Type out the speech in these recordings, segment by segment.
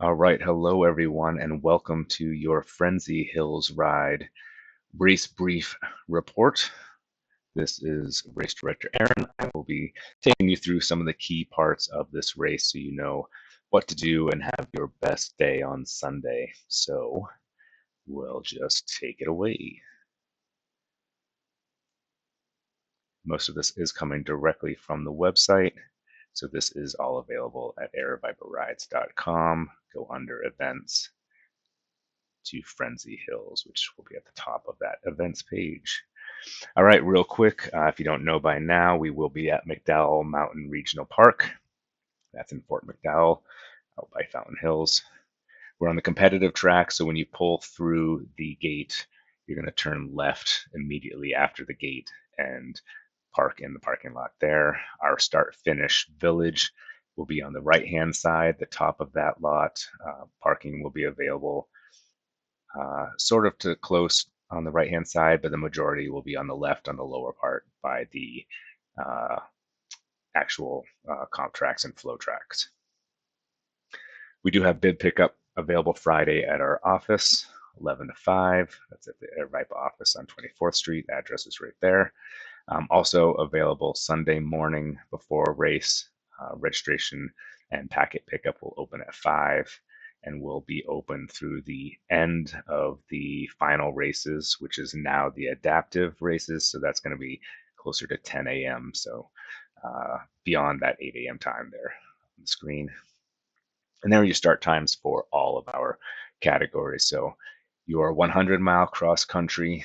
All right, hello everyone, and welcome to your Frenzy Hills Ride race brief report. This is Race Director Aaron. I will be taking you through some of the key parts of this race so you know what to do and have your best day on Sunday. So we'll just take it away. Most of this is coming directly from the website. So this is all available at aravipa Go under events to Frenzy Hills, which will be at the top of that events page. All right, real quick, if you don't know by now, we will be at McDowell Mountain Regional Park. That's in Fort McDowell, out by Fountain Hills. We're on the competitive track, so when you pull through the gate, you're going to turn left immediately after the gate and park in the parking lot there. Our start finish village will be on the right hand side, the top of that lot. Parking will be available sort of to close on the right hand side, but the majority will be on the left on the lower part by the uh, actual comp tracks and flow tracks. We do have bid pickup available Friday at our office, 11 to 5. That's at the Aravaipa office on 24th Street. Address is right there. Also available Sunday morning before race. Registration and packet pickup will open at 5 and will be open through the end of the final races, which is now the adaptive races. So that's going to be closer to 10 a.m. So beyond that 8 a.m. time there on the screen. And there are your start times for all of our categories. So your 100-mile cross country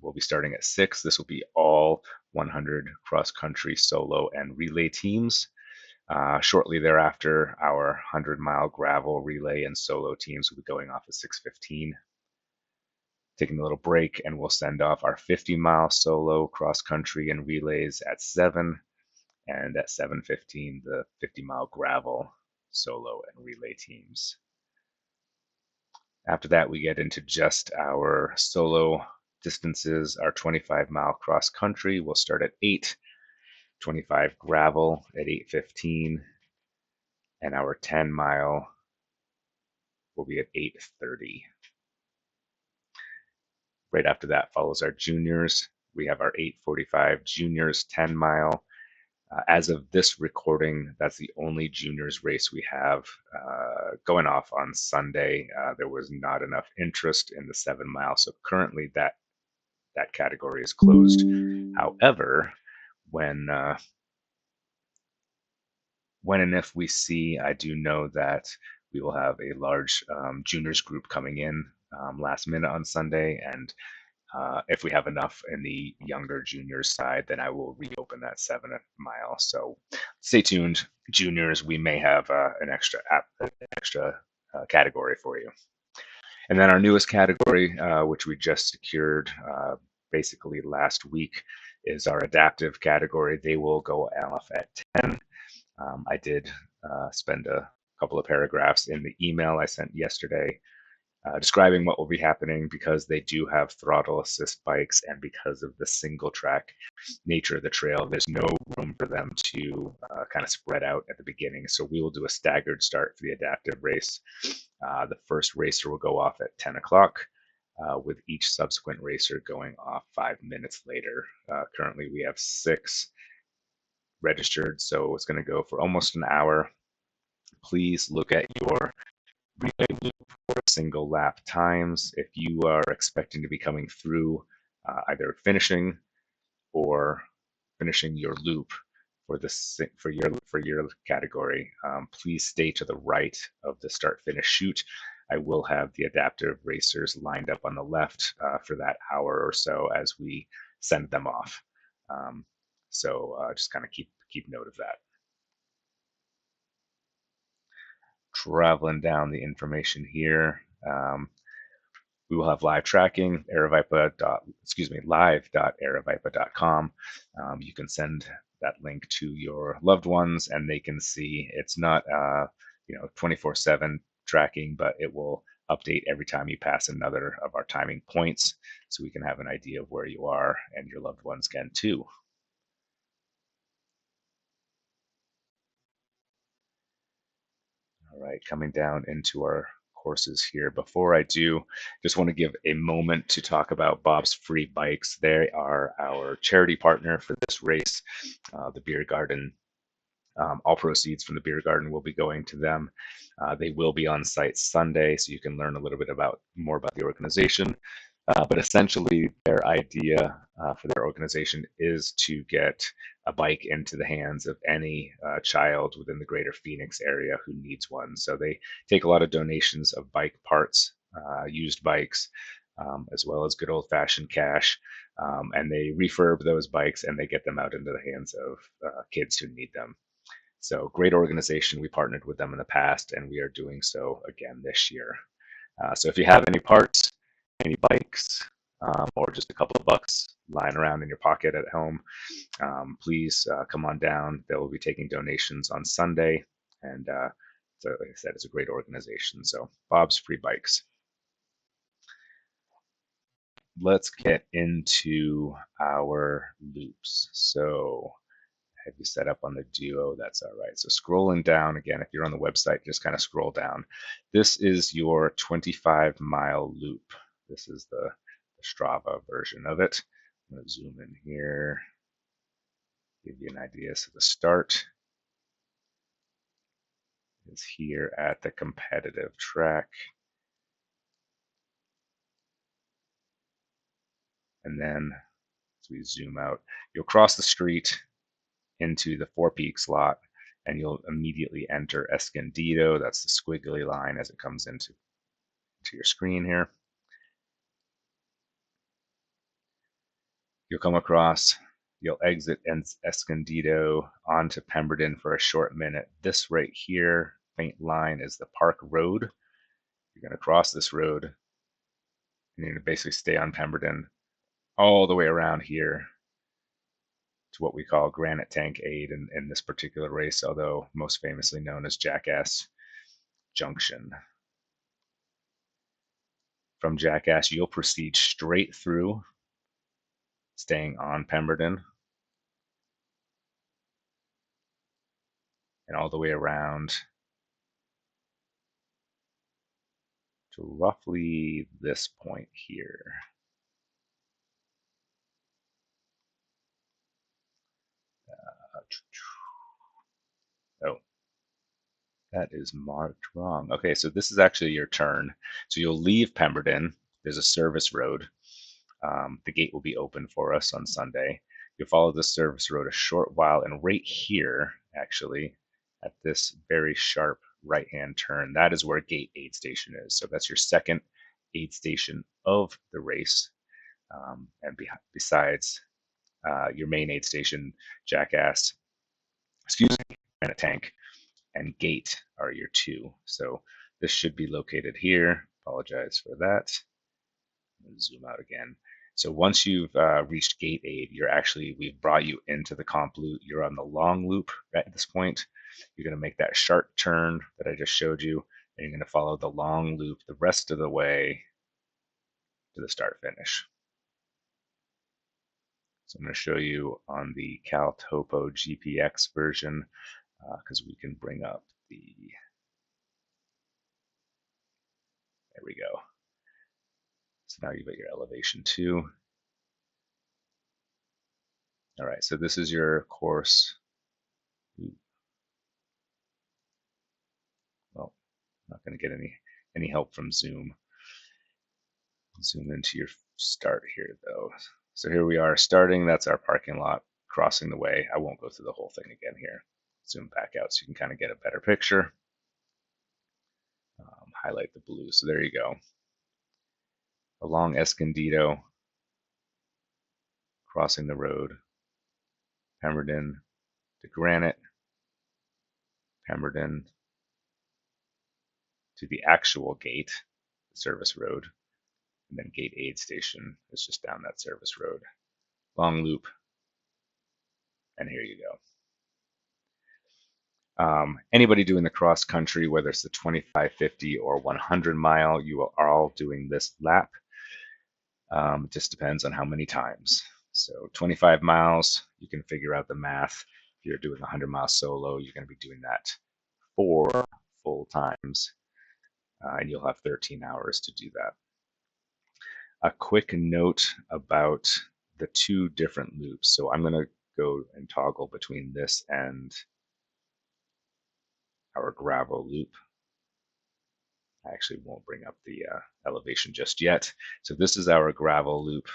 will be starting at 6. This will be all 100 cross country solo and relay teams. Shortly thereafter, our 100-mile gravel relay and solo teams will be going off at 6:15. Taking a little break, and we'll send off our 50-mile solo cross country and relays at 7, and at 7:15 the 50-mile gravel solo and relay teams. After that, we get into just our solo distances. Our 25-mile cross country will start at 8, 25 gravel at 8:15, and our 10-mile will be at 8:30. Right after that follows our juniors. We have our 8:45 juniors 10-mile. As of this recording, that's the only juniors race we have going off on Sunday. There was not enough interest in the 7-mile, so currently that category is closed. However, when and if we see, I do know that we will have a large juniors group coming in last minute on Sunday, and if we have enough in the younger juniors side, then I will reopen that 7-mile. So stay tuned, juniors. We may have an extra category for you. And then our newest category, which we just secured basically last week, is our adaptive category. They will go off at 10. I did spend a couple of paragraphs in the email I sent yesterday describing what will be happening because they do have throttle assist bikes, and because of the single track nature of the trail, there's no room for them to kind of spread out at the beginning. So we will do a staggered start for the adaptive race. The first racer will go off at 10 o'clock. With each subsequent racer going off 5 minutes later. Currently, we have 6 registered, so it's going to go for almost an hour. Please look at your relay loop for single lap times. If you are expecting to be coming through either finishing or finishing your loop for your category, please stay to the right of the start finish chute. I will have the adaptive racers lined up on the left for that hour or so as we send them off. So just kind of keep note of that. Traveling down the information here. We will have live tracking, live.aravaipa.com. You can send that link to your loved ones, and they can see it's not 24/7 tracking, but it will update every time you pass another of our timing points, so we can have an idea of where you are, and your loved ones can too. All right, coming down into our courses here. Before I do, just want to give a moment to talk about Bob's Free Bikes. They are our charity partner for this race. The beer garden, all proceeds from the beer garden will be going to them. They will be on site Sunday, so you can learn a little bit more about the organization. But essentially, their idea for their organization is to get a bike into the hands of any child within the greater Phoenix area who needs one. So they take a lot of donations of bike parts, used bikes, as well as good old fashioned cash. And they refurb those bikes and they get them out into the hands of kids who need them. So, great organization. We partnered with them in the past, and we are doing so again this year. So, if you have any parts, any bikes, or just a couple of bucks lying around in your pocket at home, please come on down. They will be taking donations on Sunday. And so, like I said, it's a great organization. So, Bob's Free Bikes. Let's get into our loops. So, have you set up on the Duo? That's all right. So scrolling down again, if you're on the website, just kind of scroll down. This is your 25-mile loop. This is the Strava version of it. I'm going to zoom in here, give you an idea. So the start is here at the competitive track. And then as we zoom out, you'll cross the street into the Four Peaks lot, and you'll immediately enter Escondido. That's the squiggly line as it comes into your screen here. You'll come across, you'll exit Escondido onto Pemberton for a short minute. This right here, faint line, is the Park Road. You're going to cross this road, and you're going to basically stay on Pemberton all the way around here to what we call Granite Tank 8 in this particular race, although most famously known as Jackass Junction. From Jackass, you'll proceed straight through, staying on Pemberton, and all the way around to roughly this point here. Oh, that is marked wrong. Okay, so this is actually your turn. So you'll leave Pemberton. There's a service road. The gate will be open for us on Sunday. You'll follow the service road a short while, and right here, actually, at this very sharp right-hand turn, that is where gate aid station is. So that's your second aid station of the race. And besides your main aid station, Jackass, and a tank, and gate are your two. So this should be located here. Apologize for that. Zoom out again. So once you've reached gate aid, we've brought you into the comp loop. You're on the long loop right at this point. You're going to make that sharp turn that I just showed you, and you're going to follow the long loop the rest of the way to the start finish. So I'm going to show you on the CalTopo GPX version because we can bring up there we go. So now you've got your elevation 2. All right, so this is your course. Well, not going to get any help from Zoom. Zoom into your start here, though. So here we are starting. That's our parking lot, crossing the way. I won't go through the whole thing again here. Zoom back out so you can kind of get a better picture. Highlight the blue. So there you go. Along Escondido, crossing the road, Pemberton to Granite, Pemberton to the actual gate, the service road, and then gate aid station is just down that service road. Long loop, and here you go. Anybody doing the cross country, whether it's the 25, 50, or 100 mile, you are all doing this lap. It just depends on how many times. So 25 miles, you can figure out the math. If you're doing 100 miles solo, you're going to be doing that 4 full times, and you'll have 13 hours to do that. A quick note about the two different loops. So I'm going to go and toggle between this and our gravel loop. I actually won't bring up the elevation just yet. So this is our gravel loop.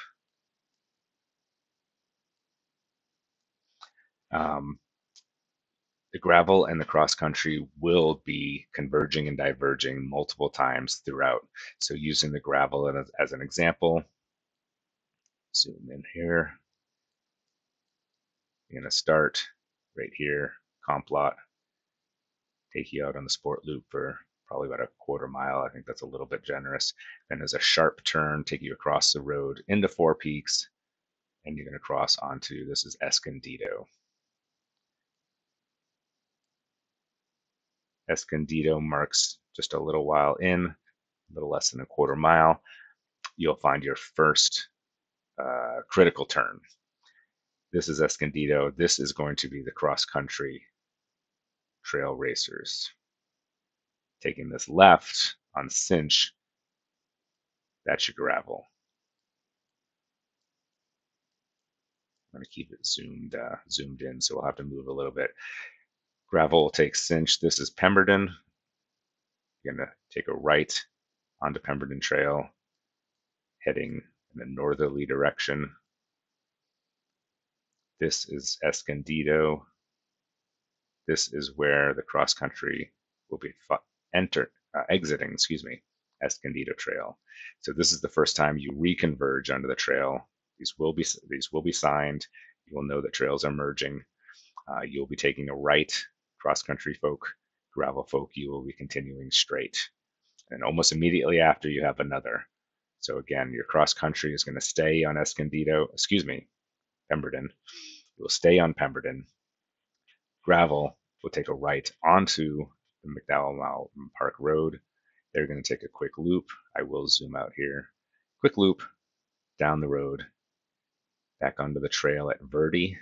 The gravel and the cross country will be converging and diverging multiple times throughout. So using the gravel as an example, zoom in here. You're going to start right here, comp lot, take you out on the sport loop for probably about a quarter mile. I think that's a little bit generous. Then there's a sharp turn, take you across the road into Four Peaks, and you're going to cross onto, this is Escondido. Escondido marks just a little while in, a little less than a quarter mile. You'll find your first critical turn. This is Escondido. This is going to be the cross country trail racers. Taking this left on Cinch, that's your gravel. I'm going to keep it zoomed in, so we'll have to move a little bit. Gravel will take Cinch. This is Pemberton. You're going to take a right onto Pemberton Trail, heading in a northerly direction. This is Escondido. This is where the cross country will be exiting, Escondido Trail. So this is the first time you reconverge onto the trail. These will be signed. You will know that trails are merging. You'll be taking a right. Cross country folk, gravel folk, you will be continuing straight. And almost immediately after, you have another. So again, your cross country is going to stay on Pemberton. You will stay on Pemberton. Gravel will take a right onto the McDowell Mountain Park Road. They're going to take a quick loop. I will zoom out here. Quick loop down the road, back onto the trail at Verde,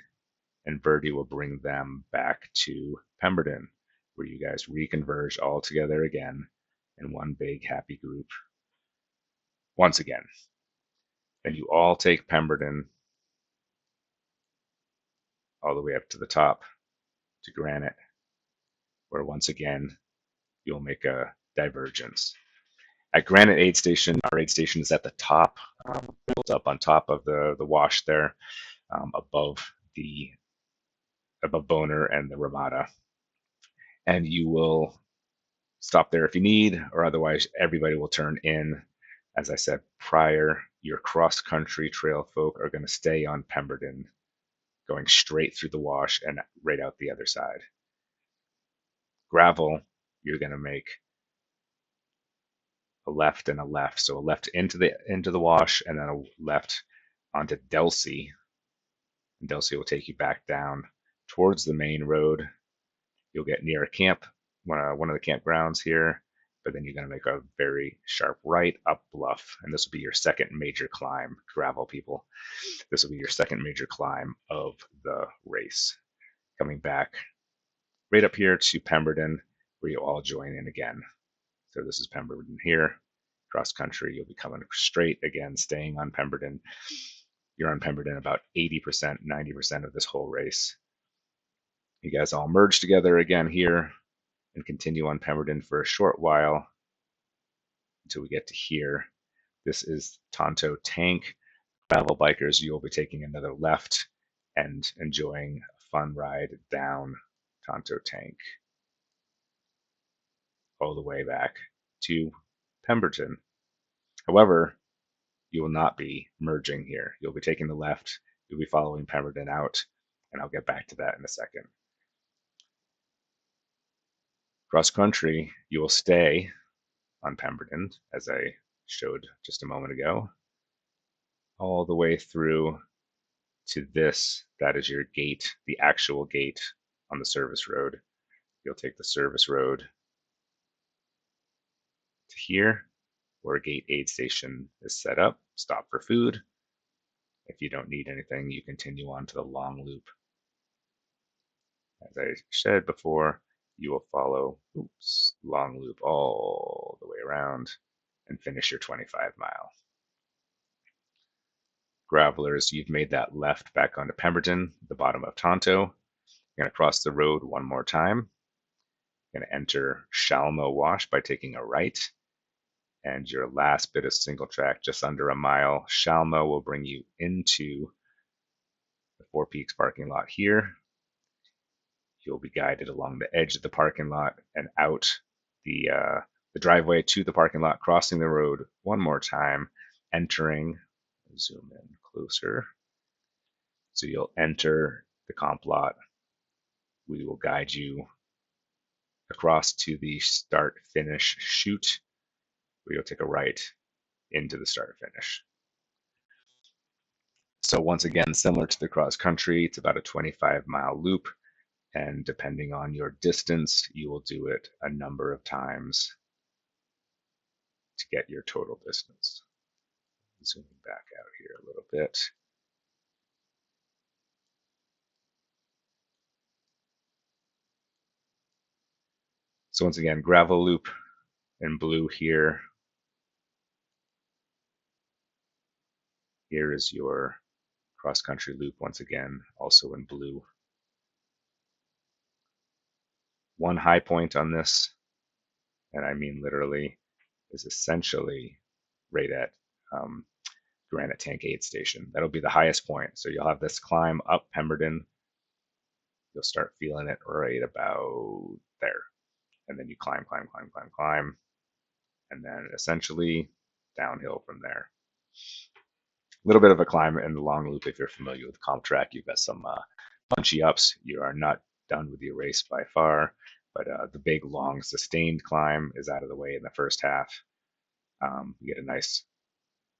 and Verde will bring them back to Pemberton, where you guys reconverge all together again in one big happy group once again. Then you all take Pemberton all the way up to the top to Granite, where once again you'll make a divergence. At Granite Aid Station, our aid station is at the top, built up on top of the wash there, above Boner and the Ramada. And you will stop there if you need, or otherwise everybody will turn in. As I said prior, your cross-country trail folk are going to stay on Pemberton, going straight through the wash and right out the other side. Gravel, you're going to make a left and a left. So a left into the wash, and then a left onto Delsey. And Delsey will take you back down towards the main road. You'll get near a camp, one of the campgrounds here, but then you're going to make a very sharp right up bluff, and this will be your second major climb, gravel people. This will be your second major climb of the race. Coming back right up here to Pemberton, where you all join in again. So this is Pemberton here. Cross country, you'll be coming straight again, staying on Pemberton. You're on Pemberton about 80%, 90% of this whole race. You guys all merge together again here and continue on Pemberton for a short while until we get to here. This is Tonto Tank. Gravel bikers, you'll be taking another left and enjoying a fun ride down Tonto Tank all the way back to Pemberton. However, you will not be merging here. You'll be taking the left, you'll be following Pemberton out, and I'll get back to that in a second. Cross country, you will stay on Pemberton, as I showed just a moment ago, all the way through to this. That is your gate, the actual gate on the service road. You'll take the service road to here, where a gate aid station is set up. Stop for food. If you don't need anything, you continue on to the long loop. As I said before, you will follow, long loop all the way around and finish your 25-mile. Gravelers, you've made that left back onto Pemberton, the bottom of Tonto. You're going to cross the road one more time. You're going to enter Shalmo Wash by taking a right. And your last bit of single track, just under a mile, Shalmo will bring you into the Four Peaks parking lot here. You'll be guided along the edge of the parking lot and out the driveway to the parking lot, crossing the road one more time, entering, zoom in closer. So you'll enter the comp lot. We will guide you across to the start finish chute, where you'll take a right into the start finish. So once again, similar to the cross country, it's about a 25-mile loop. And depending on your distance, you will do it a number of times to get your total distance. Zooming back out here a little bit. So once again, gravel loop in blue here. Here is your cross-country loop once again, also in blue. One high point on this, and I mean literally, is essentially right at Granite Tank Aid Station. That'll be the highest point. So you'll have this climb up Pemberton. You'll start feeling it right about there. And then you climb, and then essentially downhill from there. A little bit of a climb in the long loop if you're familiar with comp track. You've got some punchy ups. You are not done with your race by far, but the big, long, sustained climb is out of the way in the first half. You get a nice,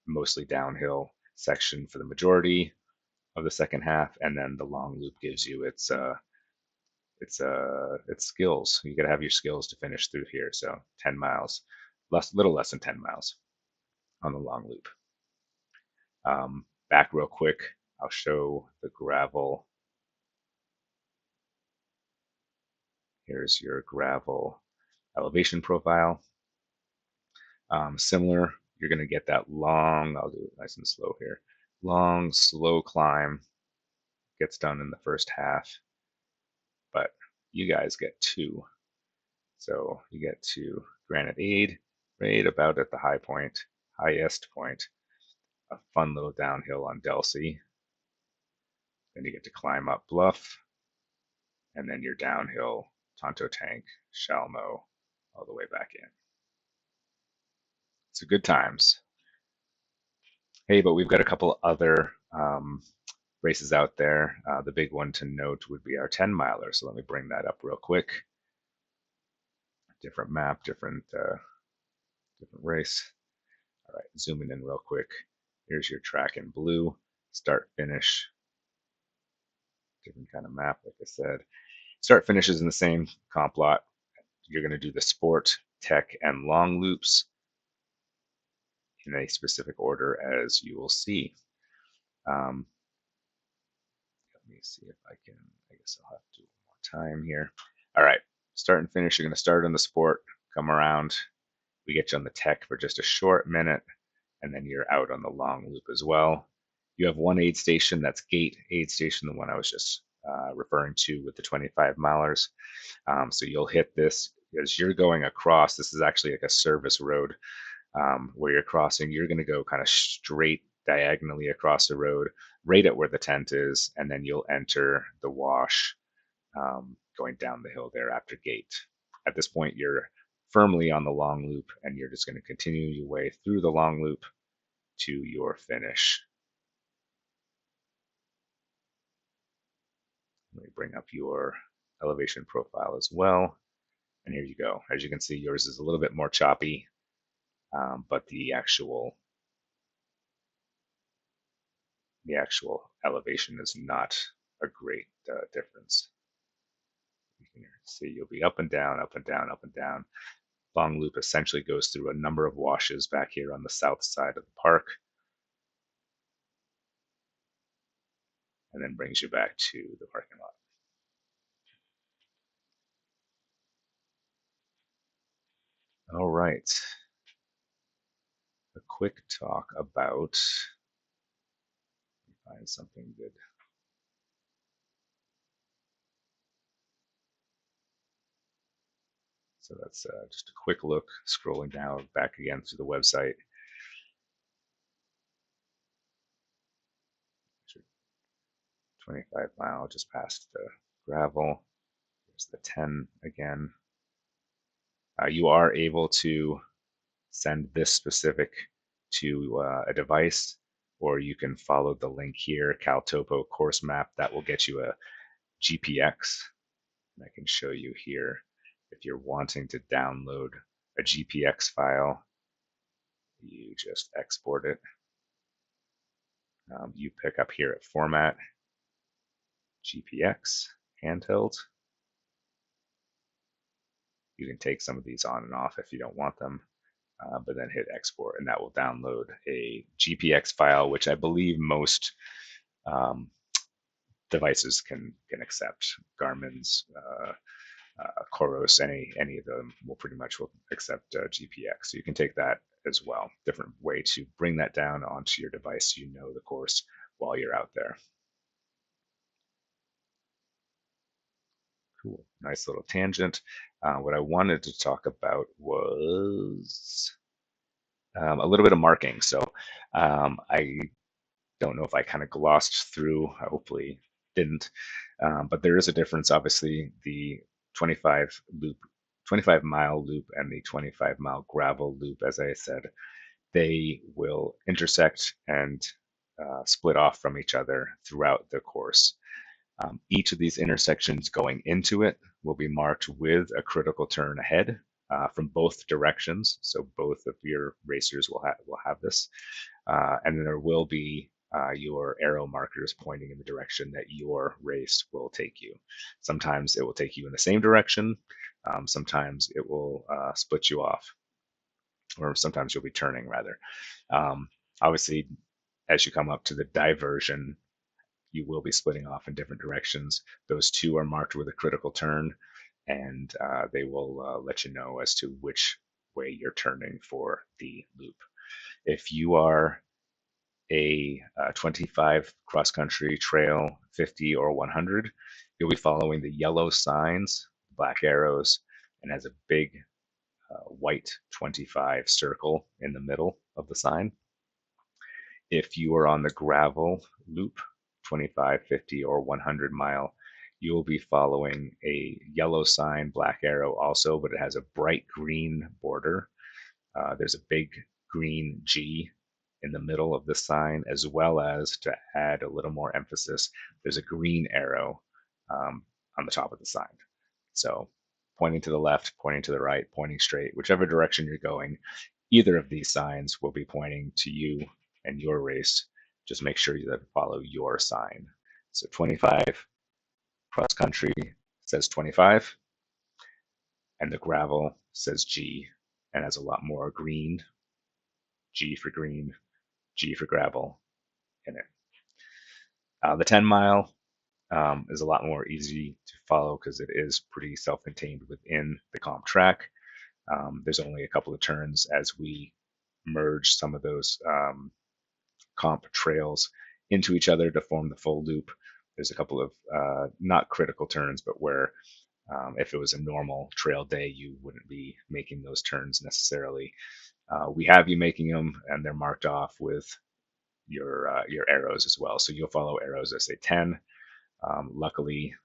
mostly downhill section for the majority of the second half, and then the long loop gives you its skills. You got to have your skills to finish through here. So 10 miles, little less than 10 miles on the long loop. Back real quick, I'll show the gravel. Here's your gravel elevation profile. Similar, you're going to get that long, I'll do it nice and slow here, long, slow climb. Gets done in the first half, but you guys get two. So you get to Granite Aid, right about at the highest point, a fun little downhill on Delsey. Then you get to climb up Bluff, and then you're downhill, Tonto Tank, Shalmo, all the way back in. So good times. Hey, but we've got a couple other races out there. The big one to note would be our 10 miler. So let me bring that up real quick. Different map, different race. All right, zooming in real quick. Here's your track in blue. Start finish. Different kind of map, like I said. Start finish is in the same comp lot. You're going to do the sport, tech, and long loops in a specific order, as you will see. Let me see if I can, I guess I'll have to do one more time here. All right, start and finish. You're going to start on the sport, come around. We get you on the tech for just a short minute, and then you're out on the long loop as well. You have one aid station, that's gate aid station, the one I was just referring to with the 25 milers. So you'll hit this as you're going across. This is actually like a service road where you're crossing. You're going to go kind of straight diagonally across the road, right at where the tent is, and then you'll enter the wash going down the hill there after gate. At this point, you're firmly on the long loop, and you're just going to continue your way through the long loop to your finish. Let me bring up your elevation profile as well. And here you go. As you can see, yours is a little bit more choppy, but the actual elevation is not a great difference. You can see you'll be up and down, up and down, up and down. Long loop essentially goes through a number of washes back here on the south side of the park, and then brings you back to the parking lot. All right. A quick talk about, find something good. So that's just a quick look, scrolling down back again to the website. 25 mile, just past the gravel. There's the 10 again. You are able to send this specific to a device, or you can follow the link here, CalTopo course map. That will get you a GPX. And I can show you here if you're wanting to download a GPX file, you just export it. You pick up here at Format, GPX, Handheld. You can take some of these on and off if you don't want them, but then hit export, and that will download a GPX file, which I believe most um, devices can accept. Garmin's, Coros, any of them will pretty much will accept GPX. So you can take that as well. Different way to bring that down onto your device so you know the course while you're out there. Cool. Nice little tangent. What I wanted to talk about was a little bit of marking. So I don't know if I kind of glossed through, I hopefully didn't, but there is a difference. Obviously, the 25 loop, 25-mile loop and the 25-mile gravel loop, as I said, they will intersect and split off from each other throughout the course. Each of these intersections going into it will be marked with a critical turn ahead from both directions. So both of your racers will have this, and then there will be your arrow markers pointing in the direction that your race will take you. Sometimes it will take you in the same direction. Sometimes it will split you off, or sometimes you'll be turning rather. Obviously, as you come up to the diversion, you will be splitting off in different directions. Those two are marked with a critical turn, and they will let you know as to which way you're turning for the loop. If you are a 25 cross country trail, 50 or 100, you'll be following the yellow signs, black arrows, and has a big white 25 circle in the middle of the sign. If you are on the gravel loop, 25, 50, or 100 mile, you'll be following a yellow sign, black arrow also, but it has a bright green border. There's a big green G in the middle of the sign, as well as, to add a little more emphasis, there's a green arrow on the top of the sign. So pointing to the left, pointing to the right, pointing straight, whichever direction you're going, either of these signs will be pointing to you and your race. Just make sure you follow your sign. So 25 cross country says 25, and the gravel says G and has a lot more green, G for green, G for gravel in it. The 10 mile is a lot more easy to follow because it is pretty self contained within the comp track. There's only a couple of turns as we merge some of those comp trails into each other to form the full loop. There's a couple of not critical turns, but where if it was a normal trail day, you wouldn't be making those turns necessarily. We have you making them, and they're marked off with your arrows as well. So you'll follow arrows that say 10. Luckily,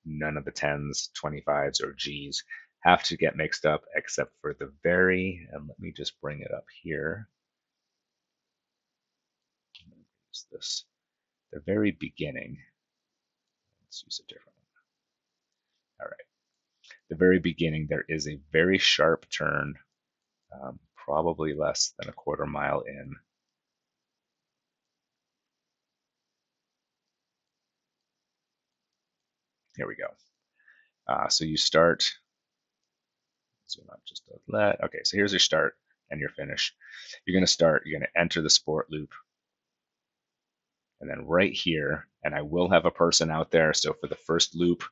none of the 10s, 25s, or Gs have to get mixed up except for the very, and let me just bring it up here. Use this, the very beginning. Let's use a different one. All right. The very beginning, there is a very sharp turn, probably less than a quarter mile in. Here we go. So you start, zoom out just a let. Okay, so here's your start and your finish. You're going to start, you're going to enter the sport loop. And then right here, and I will have a person out there. So for the first loop,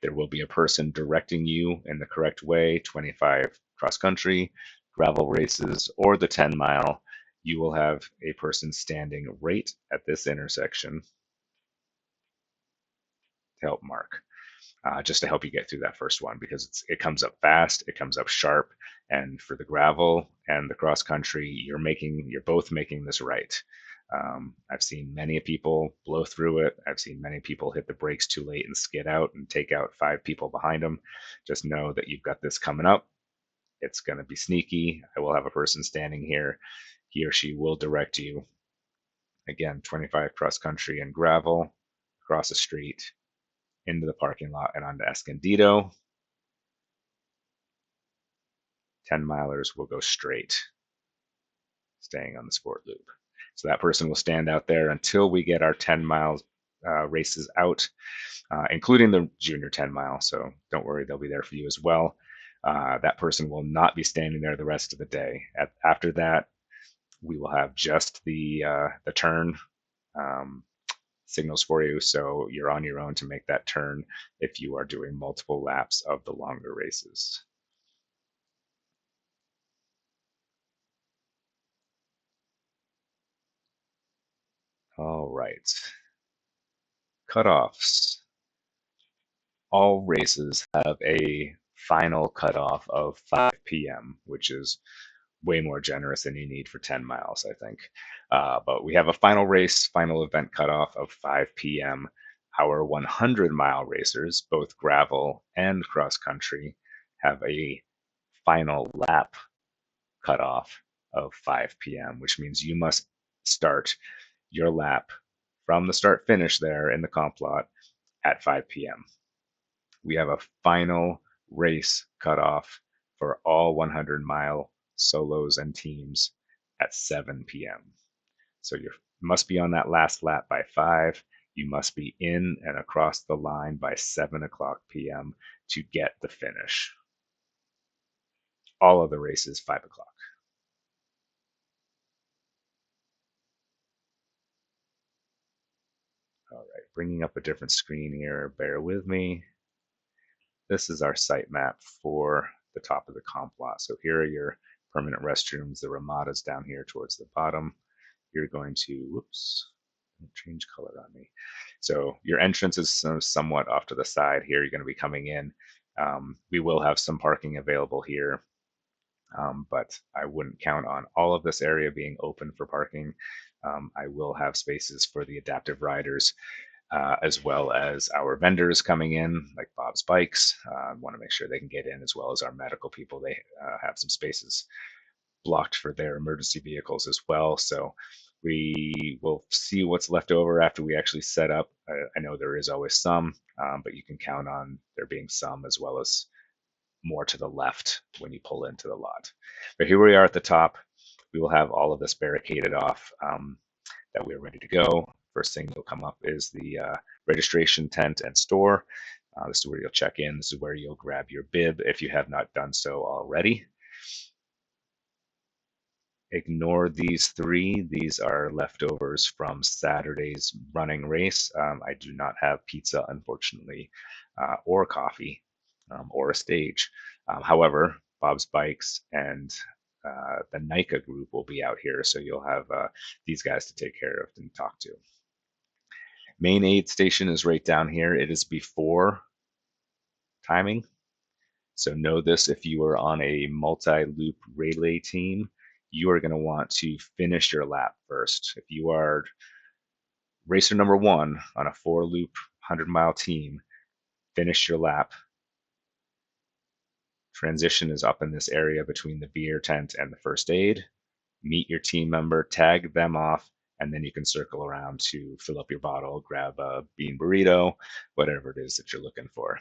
there will be a person directing you in the correct way, 25 cross country, gravel races, or the 10-mile. You will have a person standing right at this intersection to help mark, just to help you get through that first one, because it comes up fast, it comes up sharp, and for the gravel and the cross country, you're both making this right. I've seen many people blow through it. I've seen many people hit the brakes too late and skid out and take out 5 people behind them. Just know that you've got this coming up. It's going to be sneaky. I will have a person standing here. He or she will direct you. Again, 25 cross country and gravel across the street into the parking lot and onto Escondido. 10 milers will go straight, staying on the sport loop. So that person will stand out there until we get our 10 miles races out, including the junior 10 mile. So don't worry, they'll be there for you as well. That person will not be standing there the rest of the day. After that, we will have just the turn signals for you. So you're on your own to make that turn if you are doing multiple laps of the longer races. All right. Cutoffs. All races have a final cutoff of 5 p.m., which is way more generous than you need for 10 miles, I think. But we have a final event cutoff of 5 p.m. Our 100-mile racers, both gravel and cross country, have a final lap cutoff of 5 p.m., which means you must start your lap from the start finish there in the comp lot at 5 p.m. We have a final race cutoff for all 100-mile solos and teams at 7 p.m. So you must be on that last lap by 5. You must be in and across the line by 7 o'clock p.m. to get the finish. All of the races 5 o'clock. All right, bringing up a different screen here. Bear with me. This is our site map for the top of the comp lot. So here are your permanent restrooms. The Ramadas down here towards the bottom. You're going to, whoops, change color on me. So your entrance is somewhat off to the side here. You're going to be coming in. We will have some parking available here, but I wouldn't count on all of this area being open for parking. I will have spaces for the adaptive riders, as well as our vendors coming in, like Bob's Bikes. Want to make sure they can get in, as well as our medical people. They have some spaces blocked for their emergency vehicles as well. So we will see what's left over after we actually set up. I know there is always some, but you can count on there being some, as well as more to the left when you pull into the lot. But here we are at the top. We will have all of this barricaded off, that we're ready to go. First thing that'll come up is the registration tent and store. This is where you'll check in. This is where you'll grab your bib if you have not done so already. Ignore these 3. These are leftovers from Saturday's running race. I do not have pizza, unfortunately, or coffee, or a stage. However, Bob's Bikes and the NICA group will be out here, so you'll have these guys to take care of and talk to. Main aid station is right down here. It is before timing. So know this: if you are on a multi-loop relay team, you are going to want to finish your lap first. If you are racer number 1 on a 4-loop 100-mile team, finish your lap. Transition is up in this area between the beer tent and the first aid. Meet your team member, tag them off, and then you can circle around to fill up your bottle, grab a bean burrito, whatever it is that you're looking for.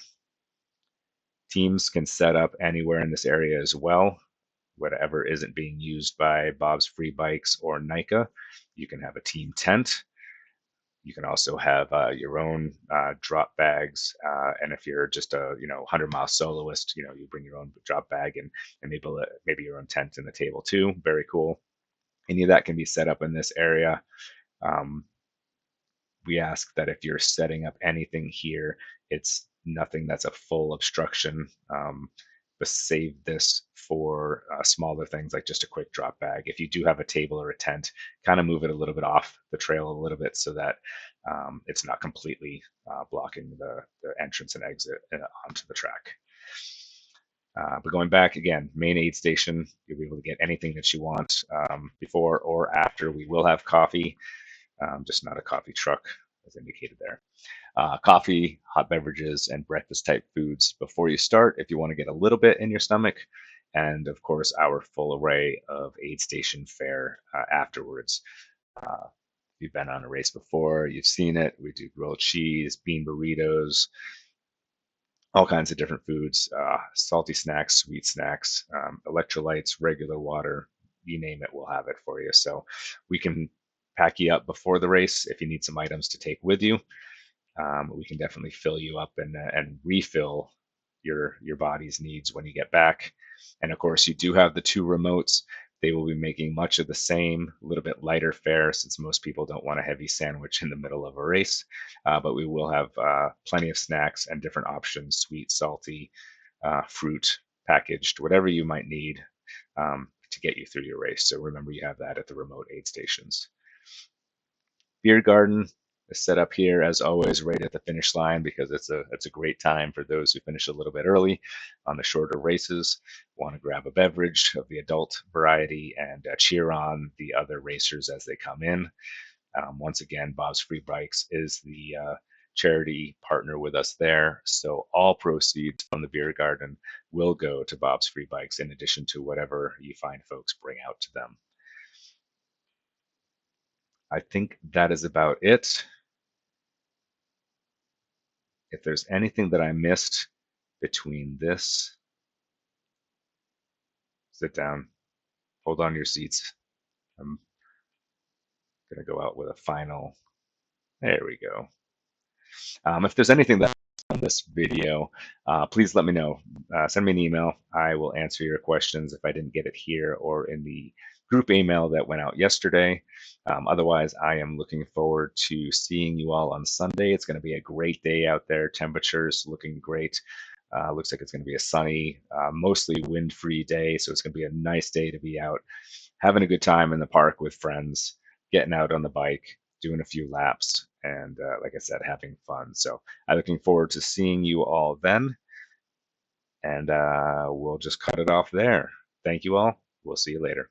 Teams can set up anywhere in this area as well. Whatever isn't being used by Bob's Free Bikes or NICA, you can have a team tent. You can also have your own drop bags, and if you're just a 100-mile soloist, you bring your own drop bag and maybe your own tent and a table too. Very cool. Any of that can be set up in this area. We ask that if you're setting up anything here, it's nothing that's a full obstruction. But save this for smaller things like just a quick drop bag. If you do have a table or a tent, kind of move it a little bit off the trail a little bit so that it's not completely blocking the entrance and exit onto the track. But going back again, main aid station, you'll be able to get anything that you want before or after. We will have coffee, just not a coffee truck as indicated there. Coffee, hot beverages, and breakfast type foods before you start if you want to get a little bit in your stomach. And of course, our full array of aid station fare afterwards. If you've been on a race before, you've seen it. We do grilled cheese, bean burritos, all kinds of different foods, salty snacks, sweet snacks, electrolytes, regular water, you name it, we'll have it for you. So we can pack you up before the race if you need some items to take with you. We can definitely fill you up and refill your body's needs when you get back. And of course, you do have the two remotes. They will be making much of the same, a little bit lighter fare since most people don't want a heavy sandwich in the middle of a race. But we will have plenty of snacks and different options, sweet, salty, fruit, packaged, whatever you might need to get you through your race. So remember, you have that at the remote aid stations. Beer garden is set up here as always right at the finish line because it's a great time for those who finish a little bit early on the shorter races, want to grab a beverage of the adult variety and cheer on the other racers as they come in. Once again, Bob's Free Bikes is the charity partner with us there, so all proceeds from the beer garden will go to Bob's Free Bikes in addition to whatever you find folks bring out to them. I think that is about it. If there's anything that I missed between this, sit down, hold on to your seats. I'm going to go out with a final. There we go. If there's anything that on this video, please let me know. Send me an email. I will answer your questions if I didn't get it here or in the group email that went out yesterday. Otherwise, I am looking forward to seeing you all on Sunday. It's going to be a great day out there. Temperatures looking great. Looks like it's going to be a sunny, mostly wind-free day. So it's going to be a nice day to be out, having a good time in the park with friends, getting out on the bike, doing a few laps, and like I said, having fun. So I'm looking forward to seeing you all then. And we'll just cut it off there. Thank you all. We'll see you later.